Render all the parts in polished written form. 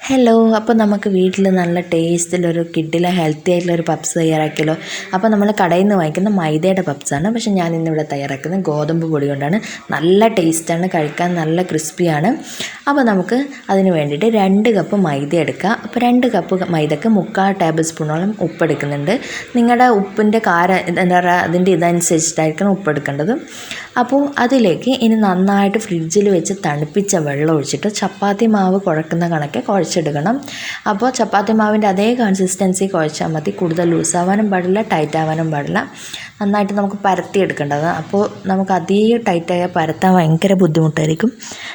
Hello, അപ്പോൾ നമുക്ക് വീട്ടിൽ നല്ല ടേസ്റ്റിലൊരു കിഡിലെ ഹെൽത്തി ആയിട്ടുള്ളൊരു പപ്സ് തയ്യാറാക്കിയല്ലോ. അപ്പോൾ നമ്മൾ കടയിൽ നിന്ന് വാങ്ങിക്കുന്ന മൈദയുടെ പപ്സാണ്. പക്ഷേ ഞാൻ ഇന്നിവിടെ തയ്യാറാക്കുന്നത് ഗോതമ്പ് പൊടി കൊണ്ടാണ്. നല്ല ടേസ്റ്റാണ്, കഴിക്കാൻ നല്ല ക്രിസ്പിയാണ്. അപ്പോൾ നമുക്ക് അതിന് വേണ്ടിയിട്ട് 2 കപ്പ് മൈദ എടുക്കുക. അപ്പോൾ 2 കപ്പ് മൈദക്ക് 3/4 ടേബിൾ സ്പൂണോളം ഉപ്പ് എടുക്കുന്നുണ്ട്. നിങ്ങളുടെ ഉപ്പിൻ്റെ എന്താ പറയുക, അതിൻ്റെ ഇതനുസരിച്ചിട്ടായിരിക്കണം ഉപ്പ് എടുക്കേണ്ടത്. അപ്പോൾ അതിലേക്ക് ഇനി നന്നായിട്ട് ഫ്രിഡ്ജിൽ വെച്ച് തണുപ്പിച്ച വെള്ളം ഒഴിച്ചിട്ട് ചപ്പാത്തി മാവ് കുഴക്കുന്ന കണക്കെ കുഴച്ചെടുക്കണം. അപ്പോൾ ചപ്പാത്തി മാവിൻ്റെ അതേ കൺസിസ്റ്റൻസി കുഴച്ചാൽ മതി. കൂടുതൽ ലൂസാവാനും പാടില്ല, ടൈറ്റ് ആവാനും പാടില്ല. നന്നായിട്ട് നമുക്ക് പരത്തിയെടുക്കേണ്ടത്. അപ്പോൾ നമുക്ക് അധികം ടൈറ്റായാൽ പരത്താൻ ഭയങ്കര ബുദ്ധിമുട്ടായിരിക്കും.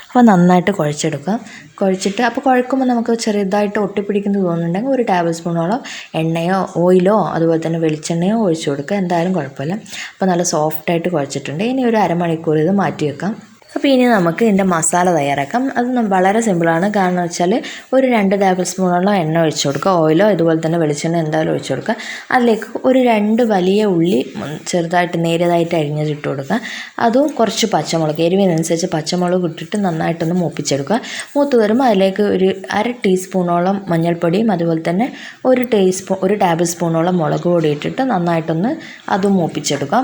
അപ്പോൾ നന്നായിട്ട് കുഴച്ചിട്ട് അപ്പോൾ കുഴക്കുമ്പോൾ നമുക്ക് ചെറുതായിട്ട് ഒട്ടിപ്പിടിക്കുന്നത് തോന്നുന്നുണ്ടെങ്കിൽ 1 ടേബിൾ സ്പൂണോളം എണ്ണയോ ഓയിലോ അതുപോലെ തന്നെ വെളിച്ചെണ്ണയോ ഒഴിച്ചു കൊടുക്കുക. എന്തായാലും കുഴപ്പമില്ല. അപ്പോൾ നല്ല സോഫ്റ്റായിട്ട് കുഴച്ചിട്ടുണ്ട്. ഇനി ഒരു അരമണിക്കൂർ ഇത് മാറ്റി വെക്കാം. അപ്പോൾ ഇനി നമുക്ക് ഇതിൻ്റെ മസാല തയ്യാറാക്കാം. അത് വളരെ സിമ്പിളാണ്. കാരണം വെച്ചാൽ ഒരു 2 ടേബിൾ സ്പൂണോളം എണ്ണ ഒഴിച്ചു കൊടുക്കുക. ഓയിലോ അതുപോലെ തന്നെ വെളിച്ചെണ്ണ എന്തായാലും ഒഴിച്ചു കൊടുക്കുക. അതിലേക്ക് ഒരു 2 വലിയ ഉള്ളി ചെറുതായിട്ട് നേരിയതായിട്ട് അരിഞ്ഞിട്ട് കൊടുക്കുക. അതും കുറച്ച് പച്ചമുളക്, എരിവിനനുസരിച്ച് പച്ചമുളക് ഇട്ടിട്ട് നന്നായിട്ടൊന്ന് മൂപ്പിച്ചെടുക്കുക. മൂത്ത് വരുമ്പോൾ അതിലേക്ക് ഒരു 1/2 ടീസ്പൂണോളം മഞ്ഞൾപ്പൊടിയും അതുപോലെ തന്നെ 1 ടേബിൾ സ്പൂണോളം മുളക് പൊടി ഇട്ടിട്ട് നന്നായിട്ടൊന്ന് അതും മൂപ്പിച്ചെടുക്കാം.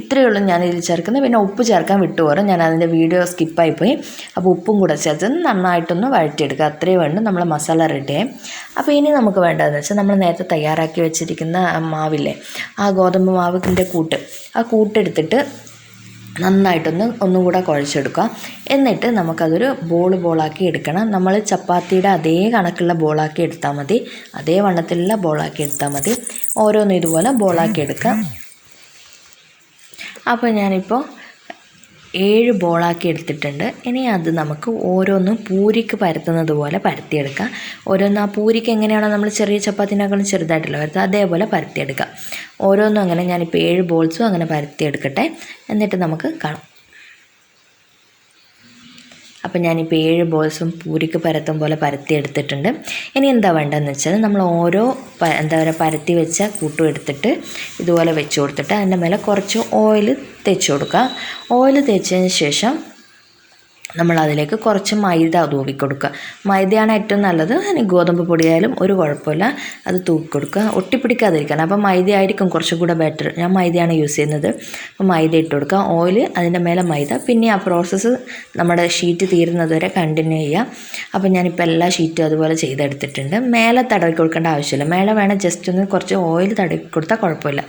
ഇത്രയേ ഉള്ളൂ ഞാനിതിൽ ചേർക്കുന്നത്. പിന്നെ ഉപ്പ് ചേർക്കാൻ വിട്ടുപോകും, ഞാൻ അതിൻ്റെ വീഡിയോ സ്കിപ്പായിപ്പോയി. അപ്പോൾ ഉപ്പും കൂടെ ചേർത്ത് നന്നായിട്ടൊന്ന് വഴറ്റിയെടുക്കുക. അത്രയേ വേണ്ടു, നമ്മൾ മസാല റെഡിയായി. അപ്പോൾ ഇനി നമുക്ക് വേണ്ടതെന്ന് വെച്ചാൽ നമ്മൾ നേരത്തെ തയ്യാറാക്കി വെച്ചിരിക്കുന്ന മാവില്ലേ, ആ ഗോതമ്പ് മാവിൻ്റെ ആ കൂട്ടെടുത്തിട്ട് ഒന്നും കൂടെ കുഴച്ചെടുക്കുക. എന്നിട്ട് നമുക്കതൊരു ബോളാക്കി എടുക്കണം. നമ്മൾ ചപ്പാത്തിയുടെ അതേ കണക്കുള്ള ബോളാക്കി എടുത്താൽ മതി, അതേ വണ്ണത്തിലുള്ള ബോളാക്കി എടുത്താൽ മതി. ഓരോന്നും ഇതുപോലെ ബോളാക്കി എടുക്കുക. അപ്പോൾ ഞാനിപ്പോൾ 7 ബോളാക്കി എടുത്തിട്ടുണ്ട്. ഇനി അത് നമുക്ക് ഓരോന്നും പൂരിക്ക് പരത്തുന്നത് പോലെ പരത്തിയെടുക്കാം. ഓരോന്നും ആ പൂരിക്ക് എങ്ങനെയാണോ നമ്മൾ ചെറിയ ചപ്പാത്തിനേക്കാളും ചെറുതായിട്ടല്ല പരത്തുക, അതേപോലെ പരത്തിയെടുക്കാം. ഓരോന്നും അങ്ങനെ ഞാനിപ്പോൾ 7 ബോൾസും അങ്ങനെ പരത്തിയെടുക്കട്ടെ. എന്നിട്ട് നമുക്ക് കാണാം. അപ്പോൾ ഞാനിപ്പോൾ 7 ബോൾസും പൂരിക്ക് പരത്തും പോലെ പരത്തി എടുത്തിട്ടുണ്ട്. ഇനി എന്താ വേണ്ടതെന്ന് വെച്ചാൽ നമ്മൾ ഓരോ പരത്തി വെച്ച കൂട്ടും എടുത്തിട്ട് ഇതുപോലെ വെച്ച് കൊടുത്തിട്ട് അതിൻ്റെ മേലെ കുറച്ച് ഓയിൽ തേച്ച് കൊടുക്കുക. ഓയിൽ തേച്ചതിന് ശേഷം നമ്മൾ അതിലേക്ക് കുറച്ച് മൈദ തൂവി കൊടുക്കുക. മൈദയാണ് ഏറ്റവും നല്ലത്. ഇനി ഗോതമ്പ് പൊടിയായാലും ഒരു കുഴപ്പമില്ല, അത് തൂക്കി കൊടുക്കുക, ഒട്ടിപ്പിടിക്കാതിരിക്കാൻ. അപ്പോൾ മൈദ ആയിരിക്കും കുറച്ചും കൂടെ ബെറ്റർ. ഞാൻ മൈദയാണ് യൂസ് ചെയ്യുന്നത്. അപ്പോൾ മൈദ ഇട്ട് കൊടുക്കുക, ഓയിൽ, അതിൻ്റെ മേലെ മൈദ. പിന്നെ ആ പ്രോസസ്സ് നമ്മുടെ ഷീറ്റ് തീരുന്നത് വരെ കണ്ടിന്യൂ ചെയ്യുക. അപ്പോൾ ഞാനിപ്പോൾ എല്ലാ ഷീറ്റും അതുപോലെ ചെയ്തെടുത്തിട്ടുണ്ട്. മേലെ തടവി കൊടുക്കേണ്ട ആവശ്യമില്ല, മേലെ വേണം ജസ്റ്റ് ഒന്ന് കുറച്ച് ഓയിൽ തടവി കൊടുത്താൽ കുഴപ്പമില്ല.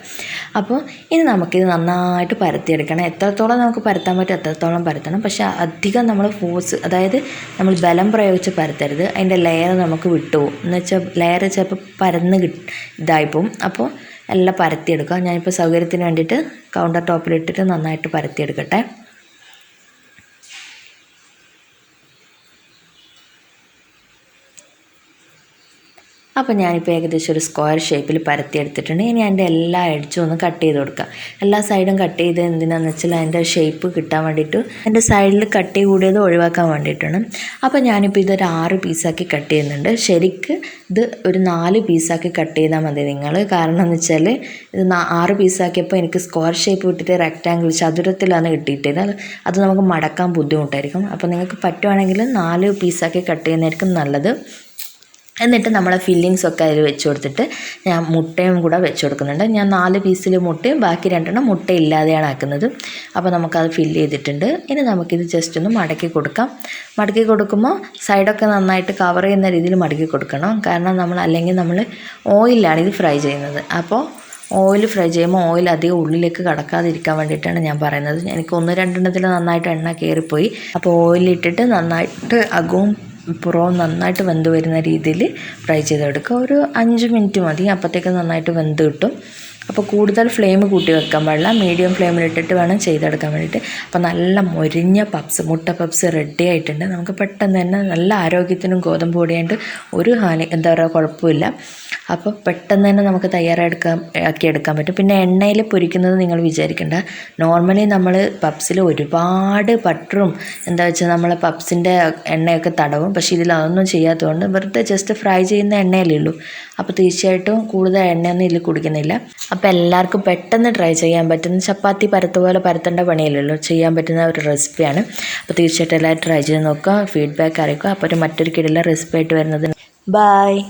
അപ്പോൾ ഇനി നമുക്കിത് നന്നായിട്ട് പരത്തിയെടുക്കണം. എത്രത്തോളം നമുക്ക് പരത്താൻ പറ്റും അത്രത്തോളം പരത്തണം. പക്ഷേ അധികം നമ്മൾ ഫോഴ്സ്, അതായത് നമ്മൾ ബലം പ്രയോഗിച്ച് പരത്തരുത്. അതിൻ്റെ ലെയർ നമുക്ക് വിട്ടുപോകും. എന്ന് വെച്ചാൽ ലെയർ ചിലപ്പോൾ പരന്ന് ഇതായിപ്പോവും. അപ്പോൾ എല്ലാം പരത്തിയെടുക്കുക. ഞാനിപ്പോൾ സൗകര്യത്തിന് വേണ്ടിയിട്ട് കൗണ്ടർ ടോപ്പിലിട്ടിട്ട് നന്നായിട്ട് പരത്തിയെടുക്കട്ടെ. അപ്പോൾ ഞാനിപ്പോൾ ഏകദേശം ഒരു സ്ക്വയർ ഷേപ്പിൽ പരത്തിയെടുത്തിട്ടുണ്ട്. ഇനി അതിൻ്റെ എല്ലാ എഡ്ജും ഒന്ന് കട്ട് ചെയ്ത് കൊടുക്കുക. എല്ലാ സൈഡും കട്ട് ചെയ്ത് എന്തിനാണെന്ന് വെച്ചാൽ അതിൻ്റെ ഷേപ്പ് കിട്ടാൻ വേണ്ടിയിട്ട്, അതിൻ്റെ സൈഡിൽ കട്ടി കൂടിയത് ഒഴിവാക്കാൻ വേണ്ടിയിട്ടാണ്. അപ്പോൾ ഞാനിപ്പോൾ ഇതൊരു 6 പീസാക്കി കട്ട് ചെയ്യുന്നുണ്ട്. ശരിക്ക് ഇത് ഒരു 4 പീസാക്കി കട്ട് ചെയ്താൽ മതി നിങ്ങൾ. കാരണം എന്ന് വെച്ചാൽ ഇത് 6 പീസാക്കിയപ്പോൾ എനിക്ക് സ്ക്വയർ ഷേപ്പ് വിട്ടിട്ട് റെക്റ്റാങ്കിൾ ചതുരത്തിലാണ് കിട്ടിയിട്ടത്. അത് നമുക്ക് മടക്കാൻ ബുദ്ധിമുട്ടായിരിക്കും. അപ്പോൾ നിങ്ങൾക്ക് പറ്റുവാണെങ്കിൽ 4 പീസാക്കി കട്ട് ചെയ്യുന്നതായിരിക്കും നല്ലത്. എന്നിട്ട് നമ്മളെ ഫില്ലിങ്സൊക്കെ അതിൽ വെച്ച് കൊടുത്തിട്ട് ഞാൻ മുട്ടയും കൂടെ വെച്ച് കൊടുക്കുന്നുണ്ട്. ഞാൻ 4 പീസിൽ മുട്ടയും ബാക്കി 2 മുട്ട ഇല്ലാതെയാണ് ആക്കുന്നത്. അപ്പോൾ നമുക്കത് ഫില്ല് ചെയ്തിട്ടുണ്ട്. ഇനി നമുക്കിത് ജസ്റ്റ് ഒന്ന് മടക്കി കൊടുക്കാം. മടക്കി കൊടുക്കുമ്പോൾ സൈഡൊക്കെ നന്നായിട്ട് കവർ ചെയ്യുന്ന രീതിയിൽ മടക്കി കൊടുക്കണം. കാരണം അല്ലെങ്കിൽ നമ്മൾ ഓയിലാണ് ഇത് ഫ്രൈ ചെയ്യുന്നത്. അപ്പോൾ ഓയിൽ ഫ്രൈ ചെയ്യുമ്പോൾ ഓയിൽ അധികം ഉള്ളിലേക്ക് കടക്കാതിരിക്കാൻ വേണ്ടിയിട്ടാണ് ഞാൻ പറയുന്നത്. എനിക്ക് 1-2 നന്നായിട്ട് എണ്ണ കയറിപ്പോയി. അപ്പോൾ ഓയിലിട്ടിട്ട് നന്നായിട്ട് അകവും പുറവും നന്നായിട്ട് വെന്ത് വരുന്ന രീതിയിൽ ഫ്രൈ ചെയ്തെടുക്കുക. ഒരു 5 മിനിറ്റ് മതി, അപ്പോഴത്തേക്ക് നന്നായിട്ട് വെന്ത് കിട്ടും. അപ്പോൾ കൂടുതൽ ഫ്ലെയിം കൂട്ടി വെക്കാൻ പാടില്ല, മീഡിയം ഫ്ലെയിമിലിട്ടിട്ട് വേണം ചെയ്തെടുക്കാൻ വേണ്ടിയിട്ട്. അപ്പോൾ നല്ല മൊരിഞ്ഞ മുട്ട പപ്സ് റെഡി ആയിട്ടുണ്ട്. നമുക്ക് പെട്ടെന്ന് തന്നെ നല്ല ആരോഗ്യത്തിനും ഗോതമ്പ് പൊടിയായിട്ട് ഒരു കുഴപ്പമില്ല. അപ്പോൾ പെട്ടെന്ന് തന്നെ നമുക്ക് ആക്കിയെടുക്കാൻ പറ്റും. പിന്നെ എണ്ണയിൽ പൊരിക്കുന്നത് നിങ്ങൾ വിചാരിക്കേണ്ട. നോർമലി നമ്മൾ പപ്സിൽ ഒരുപാട് ബട്ടറും നമ്മൾ പപ്സിൻ്റെ എണ്ണയൊക്കെ തടവും. പക്ഷേ ഇതിൽ അതൊന്നും ചെയ്യാത്തതുകൊണ്ട് വെറുതെ ജസ്റ്റ് ഫ്രൈ ചെയ്യുന്ന എണ്ണയല്ലേ ഉള്ളൂ. അപ്പോൾ തീർച്ചയായിട്ടും കൂടുതൽ എണ്ണയൊന്നും ഇതിൽ കുടിക്കുന്നില്ല. അപ്പോൾ എല്ലാവർക്കും പെട്ടെന്ന് ട്രൈ ചെയ്യാൻ പറ്റുന്ന, ചപ്പാത്തി പോലെ പരത്തേണ്ട പണിയല്ലല്ലോ, ചെയ്യാൻ പറ്റുന്ന ഒരു റെസിപ്പിയാണ്. അപ്പോൾ തീർച്ചയായിട്ടും എല്ലാവരും ട്രൈ ചെയ്ത് നോക്കുക, ഫീഡ്ബാക്ക് അറിയിക്കുക. അപ്പോൾ മറ്റൊരു കിടിലൻ റെസിപ്പി ആയിട്ട് വരുന്നത് ബൈ.